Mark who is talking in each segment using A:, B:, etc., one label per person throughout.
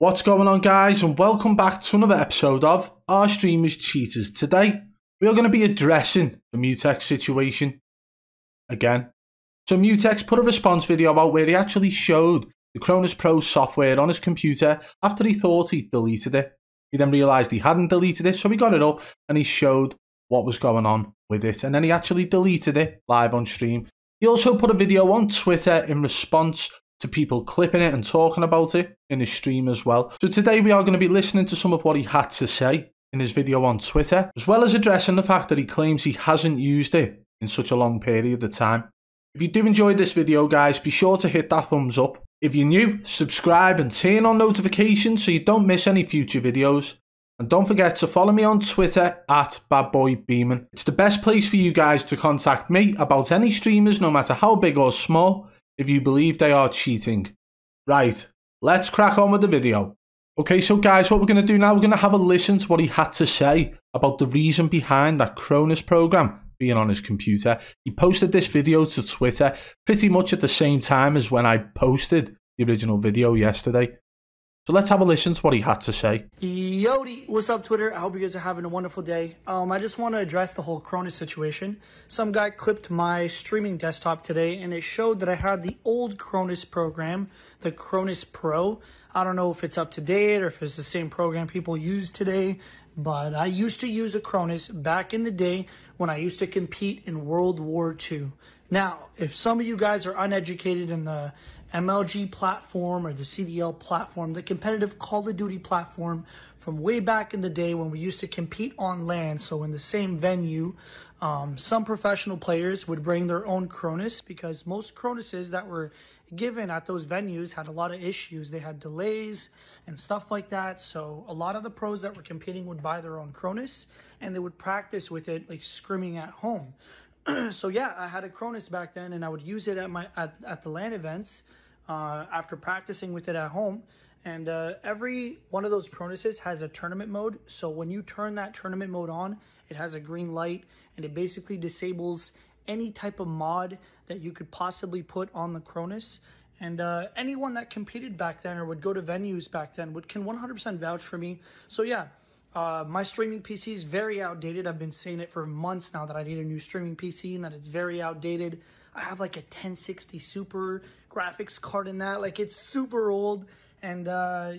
A: What's going on, guys, and welcome back to another episode of Our Streamers Cheaters. Today we are going to be addressing the Mutex situation again. So Mutex put a response video out where he actually showed the CRONUS Pro software on his computer after he thought he deleted it. He then realised he hadn't deleted it, so he got it up and he showed what was going on with it, and then he actually deleted it live on stream. He also put a video on Twitter in response to people clipping it and talking about it in his stream as well. So today we are going to be listening to some of what he had to say in his video on Twitter, as well as addressing the fact that he claims he hasn't used it in such a long period of time. If you do enjoy this video, guys, be sure to hit that thumbs up. If you're new, subscribe and turn on notifications so you don't miss any future videos. And don't forget to follow me on Twitter at BadBoy Beaman. It's the best place for you guys to contact me about any streamers, no matter how big or small, if you believe they are cheating. Right, let's crack on with the video. Okay, so guys, what we're going to do now, we're going to have a listen to what he had to say about the reason behind that CRONUS program being on his computer. He posted this video to Twitter pretty much at the same time as when I posted the original video yesterday. So let's have a listen to what he had to say.
B: Yodi, what's up, Twitter? I hope you guys are having a wonderful day. I just want to address the whole CRONUS situation. Some guy clipped my streaming desktop today, and it showed that I had the old CRONUS program, the CRONUS Pro. I don't know if it's up to date or if it's the same program people use today, but I used to use a CRONUS back in the day when I used to compete in World War II. Now, if some of you guys are uneducated in the MLG platform or the CDL platform, the competitive Call of Duty platform from way back in the day when we used to compete on LAN, so in the same venue, some professional players would bring their own CRONUS because most CRONUSes that were given at those venues had a lot of issues. They had delays and stuff like that, so a lot of the pros that were competing would buy their own CRONUS and they would practice with it like scrimming at home. So yeah, I had a CRONUS back then and I would use it at the LAN events after practicing with it at home. And every one of those CRONUSes has a tournament mode. So when you turn that tournament mode on, it has a green light and it basically disables any type of mod that you could possibly put on the CRONUS. And anyone that competed back then or would go to venues back then can 100% vouch for me. So yeah. My streaming PC is very outdated. I've been saying it for months now that I need a new streaming PC and that it's very outdated. I have like a 1060 Super graphics card in that. Like, it's super old. And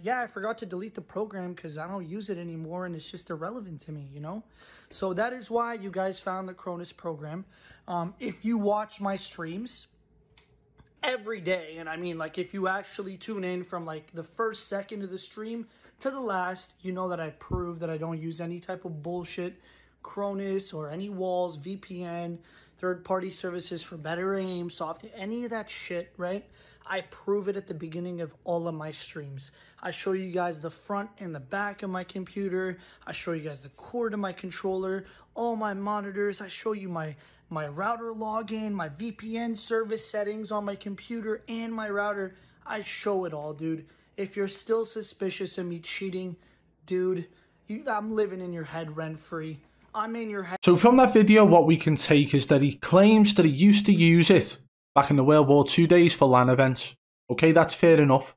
B: yeah, I forgot to delete the program because I don't use it anymore and it's just irrelevant to me, you know? So that is why you guys found the CRONUS program. If you watch my streams every day, and I mean, like, if you actually tune in from like the first second of the stream to the last, you know that I prove that I don't use any type of bullshit CRONUS or any walls, VPN, third-party services for better aim, soft, any of that shit, right? I prove it at the beginning of all of my streams. I show you guys the front and the back of my computer. I show you guys the cord of my controller, all my monitors. I show you my router login, my VPN service settings on my computer and my router. I show it all, dude. If you're still suspicious of me cheating, dude, I'm living in your head rent-free. I'm in your head.
A: So from that video, what we can take is that he claims that he used to use it back in the World War II days for LAN events. Okay, that's fair enough.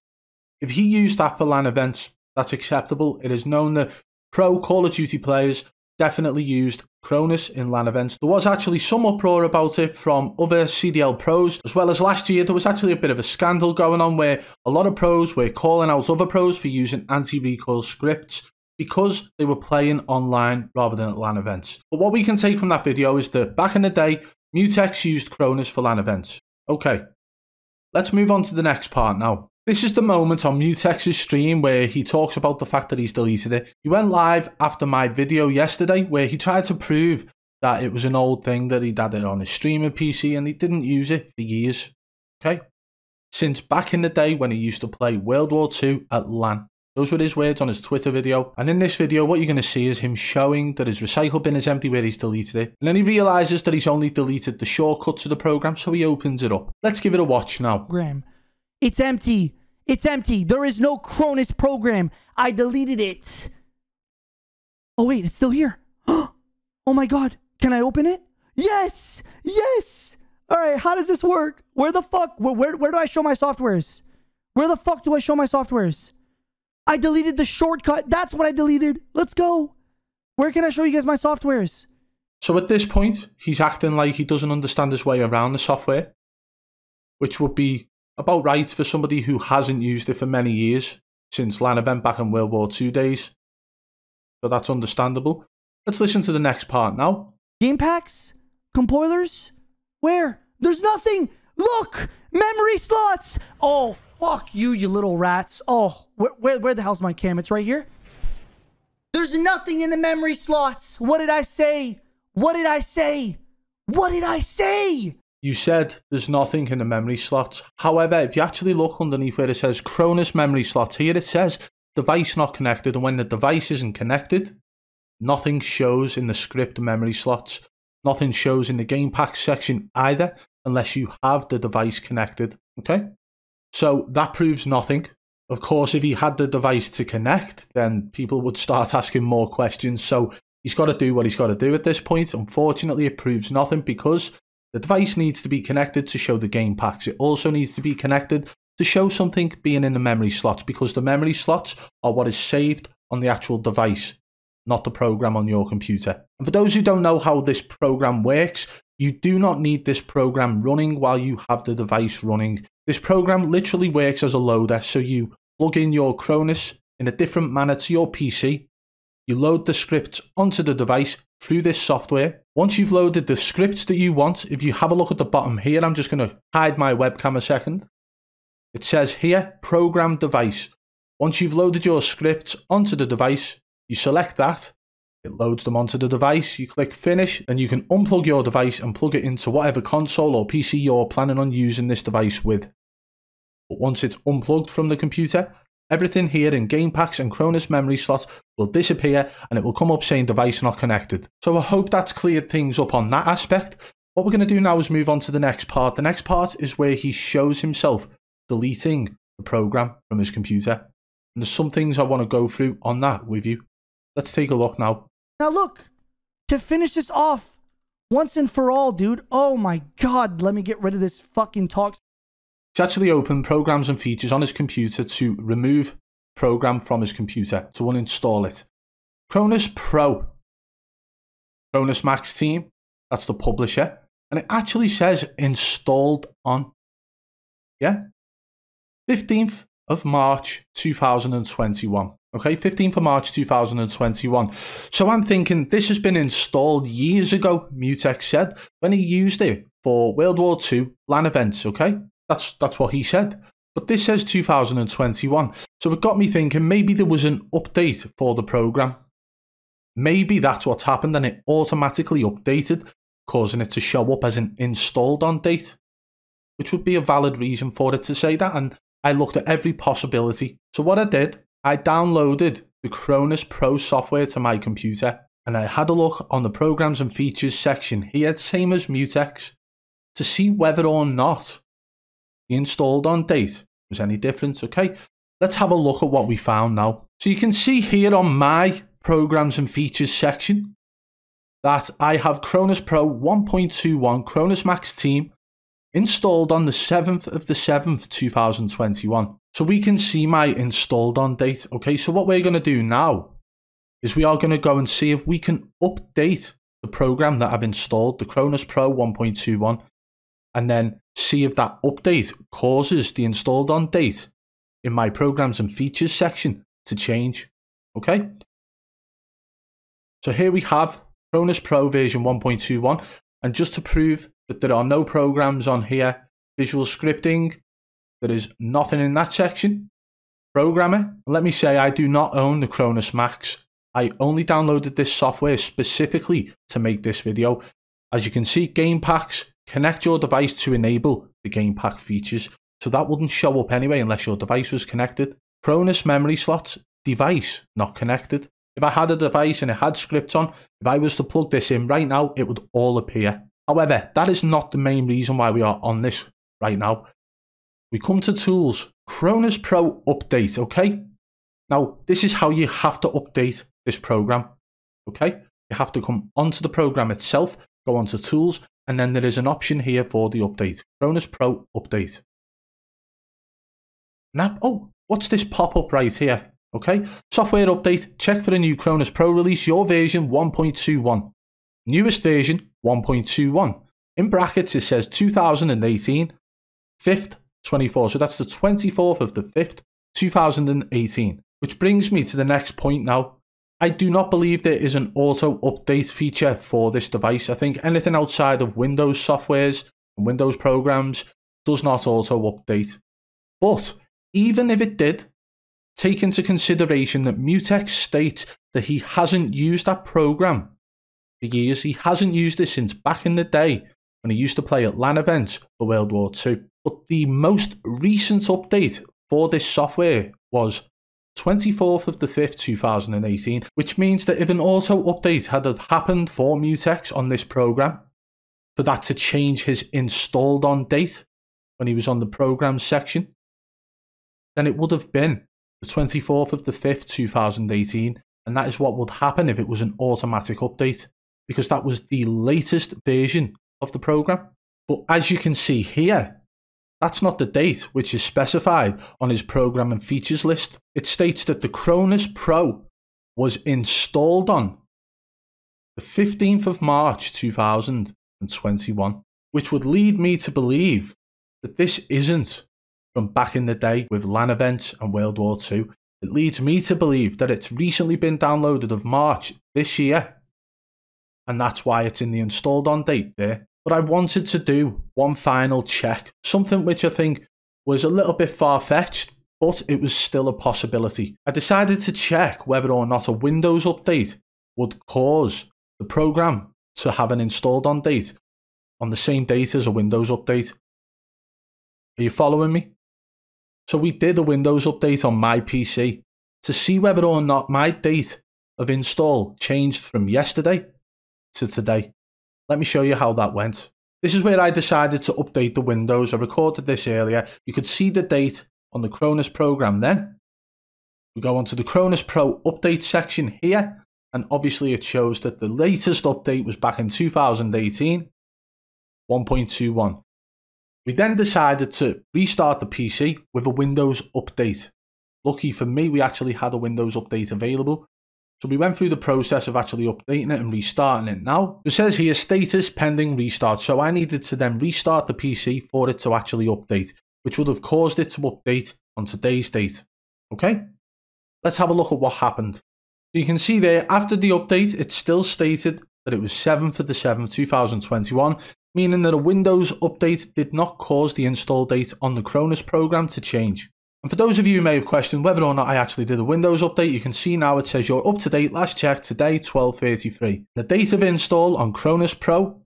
A: If he used that for LAN events, that's acceptable. It is known that pro Call of Duty players definitely used CRONUS in LAN events. There was actually some uproar about it from other CDL pros, as well as last year there was actually a bit of a scandal going on where a lot of pros were calling out other pros for using anti-recoil scripts because they were playing online rather than at LAN events. But what we can take from that video is that back in the day, Mutex used CRONUS for LAN events. Okay, let's move on to the next part now. This is the moment on Mutex's stream where he talks about the fact that he's deleted it. He went live after my video yesterday where he tried to prove that it was an old thing, that he'd had it on his streaming PC and he didn't use it for years. Okay? Since back in the day when he used to play World War II at LAN. Those were his words on his Twitter video. And in this video, what you're going to see is him showing that his recycle bin is empty where he's deleted it. And then he realizes that he's only deleted the shortcut to the program, so he opens it up. Let's give it a watch now.
C: It's empty. It's empty. There is no CRONUS program. I deleted it. Oh, wait, it's still here. Oh my God. Can I open it? Yes. Yes. All right. How does this work? Where the fuck? Where do I show my softwares? Where the fuck do I show my softwares? I deleted the shortcut. That's what I deleted. Let's go. Where can I show you guys my softwares?
A: So at this point, he's acting like he doesn't understand his way around the software, which would be about right for somebody who hasn't used it for many years, since LAN event back in World War II days. So that's understandable. Let's listen to the next part now.
C: Game packs? Compilers? Where? There's nothing! Look! Memory slots! Oh, fuck you, you little rats. Oh, where the hell's my cam? It's right here. There's nothing in the memory slots. What did I say? What did I say? What did I say?
A: You said there's nothing in the memory slots. However, if you actually look underneath where it says Cronus memory slots, here it says device not connected. And when the device isn't connected, nothing shows in the script memory slots. Nothing shows in the game pack section either, unless you have the device connected. Okay? So that proves nothing. Of course, if he had the device to connect, then people would start asking more questions. So he's got to do what he's got to do at this point. Unfortunately, it proves nothing because the device needs to be connected to show the game packs. It also needs to be connected to show something being in the memory slots, because the memory slots are what is saved on the actual device, not the program on your computer. And for those who don't know how this program works, you do not need this program running while you have the device running. This program literally works as a loader, so you plug in your Cronus in a different manner to your PC. You load the scripts onto the device through this software. Once you've loaded the scripts that you want, if you have a look at the bottom here, I'm just going to hide my webcam a second. It says here, program device. Once you've loaded your scripts onto the device, you select that. It loads them onto the device. You click finish, and you can unplug your device and plug it into whatever console or PC you're planning on using this device with. But once it's unplugged from the computer, everything here in game packs and Cronus memory slots will disappear, and it will come up saying device not connected. So I hope that's cleared things up on that aspect. What we're going to do now is move on to the next part. The next part is where he shows himself deleting the program from his computer. And there's some things I want to go through on that with you. Let's take a look now.
C: Now look, to finish this off once and for all, dude. Oh my God, let me get rid of this fucking talk.
A: He's actually opened programs and features on his computer to remove program from his computer, to uninstall it. Cronus Pro, Cronus Max Team, that's the publisher, and it actually says installed on, 15th of March 2021. Okay, 15th of March 2021. So I'm thinking this has been installed years ago, Mutex said, when he used it for World War II LAN events, okay? That's what he said. But this says 2021. So it got me thinking maybe there was an update for the program. Maybe that's what's happened and it automatically updated, causing it to show up as an installed on date, which would be a valid reason for it to say that. And I looked at every possibility. So what I did, I downloaded the Cronus Pro software to my computer, and I had a look on the programs and features section here, same as Mutex, to see whether or not the installed on date was any different. Okay, let's have a look at what we found now. So you can see here on my programs and features section that I have Cronus Pro 1.21 Cronus Max Team installed on the 7th of the 7th 2021. So we can see my installed on date. Okay, so what we're going to do now is we are going to go and see if we can update the program that I've installed, the Cronus Pro 1.21, and then see if that update causes the installed on date in my programs and features section to change. Okay, so here we have Cronus Pro version 1.21, and just to prove that there are no programs on here, visual scripting, there is nothing in that section. Programmer, let me say I do not own the Cronus Max. I only downloaded this software specifically to make this video. As you can see, game packs, connect your device to enable the game pack features. So that wouldn't show up anyway unless your device was connected. Cronus memory slots, device not connected. If I had a device and it had scripts on, if I was to plug this in right now, it would all appear. However, that is not the main reason why we are on this right now. We come to tools, Cronus Pro update, okay? Now, this is how you have to update this program, okay? You have to come onto the program itself, go onto tools, and then there is an option here for the update, Cronus Pro update. Now, oh, what's this pop-up right here? Okay, software update, check for a new Cronus Pro release, your version 1.21. Newest version 1.21. In brackets it says 2018, 5th, 24. So that's the 24th of the 5th, 2018. Which brings me to the next point now. I do not believe there is an auto update feature for this device. I think anything outside of Windows softwares and Windows programs does not auto update. But even if it did, take into consideration that Mutex states that he hasn't used that program for years. He hasn't used it since back in the day when he used to play at LAN events for World War II. But the most recent update for this software was 24th of the 5th, 2018, which means that if an auto update had happened for Mutex on this program, for that to change his installed on date when he was on the programs section, then it would have been the 24th of the 5th, 2018, and that is what would happen if it was an automatic update, because that was the latest version of the program. But as you can see here, that's not the date which is specified on his program and features list. It states that the Cronus Pro was installed on the 15th of March 2021, which would lead me to believe that this isn't from back in the day with LAN events and World War II. It leads me to believe that it's recently been downloaded of March this year, and that's why it's in the installed on date there. But I wanted to do one final check, something which I think was a little bit far-fetched, but it was still a possibility. I decided to check whether or not a Windows update would cause the program to have an installed on date on the same date as a Windows update. Are you following me? So we did a Windows update on my PC to see whether or not my date of install changed from yesterday to today. Let me show you how that went. This is where I decided to update the Windows. I recorded this earlier. You could see the date on the Cronus program then. We go onto the Cronus Pro update section here, and obviously it shows that the latest update was back in 2018, 1.21. We then decided to restart the PC with a Windows update. Lucky for me, we actually had a Windows update available. So we went through the process of actually updating it and restarting it now. It says here status pending restart. So I needed to then restart the PC for it to actually update, which would have caused it to update on today's date. Okay, let's have a look at what happened. So you can see there, after the update, it still stated that it was 7th of the 7th, 2021, meaning that a Windows update did not cause the install date on the Cronus program to change. And for those of you who may have questioned whether or not I actually did a Windows update, you can see now it says you're up to date, last check today, 12:33. The date of install on Cronus Pro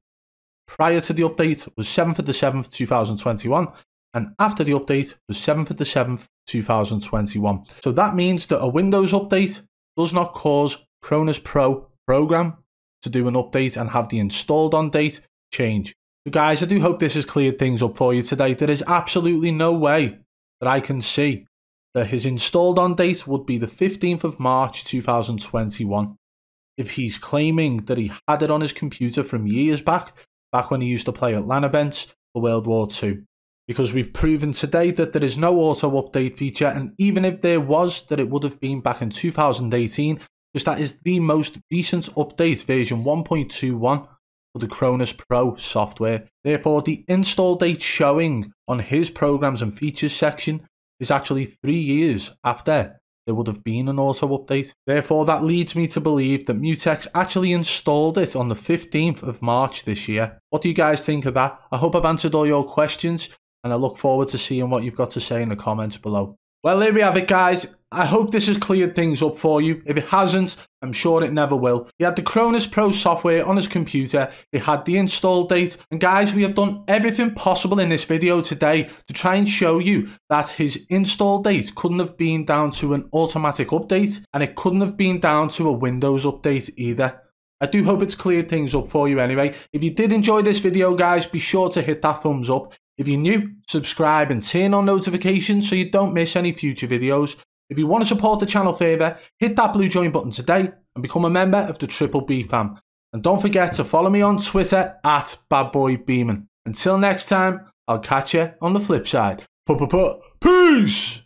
A: prior to the update was 7th of the 7th, 2021, and after the update was 7th of the 7th, 2021. So that means that a Windows update does not cause Cronus Pro program to do an update and have the installed on date change. So guys, I do hope this has cleared things up for you today. There is absolutely no way that I can see that his installed on date would be the 15th of March 2021 if he's claiming that he had it on his computer from years back when he used to play at LAN events for World War II. Because we've proven today that there is no auto update feature, and even if there was, that it would have been back in 2018, because that is the most recent update, version 1.21 for the Cronus Pro software. Therefore, the install date showing on his programs and features section is actually 3 years after there would have been an auto update. Therefore, that leads me to believe that Mutex actually installed it on the 15th of March this year. What do you guys think of that? I hope I've answered all your questions, and I look forward to seeing what you've got to say in the comments below. Well, there we have it, guys. I hope this has cleared things up for you. If it hasn't, I'm sure it never will. He had the Cronus Pro software on his computer. It had the install date. And guys, we have done everything possible in this video today to try and show you that his install date couldn't have been down to an automatic update, and it couldn't have been down to a Windows update either. I do hope it's cleared things up for you anyway. If you did enjoy this video, guys, be sure to hit that thumbs up. If you're new, subscribe and turn on notifications so you don't miss any future videos. If you want to support the channel further, hit that blue join button today and become a member of the Triple B fam. And don't forget to follow me on Twitter at BadBoy Beaman. Until next time, I'll catch you on the flip side. Peace!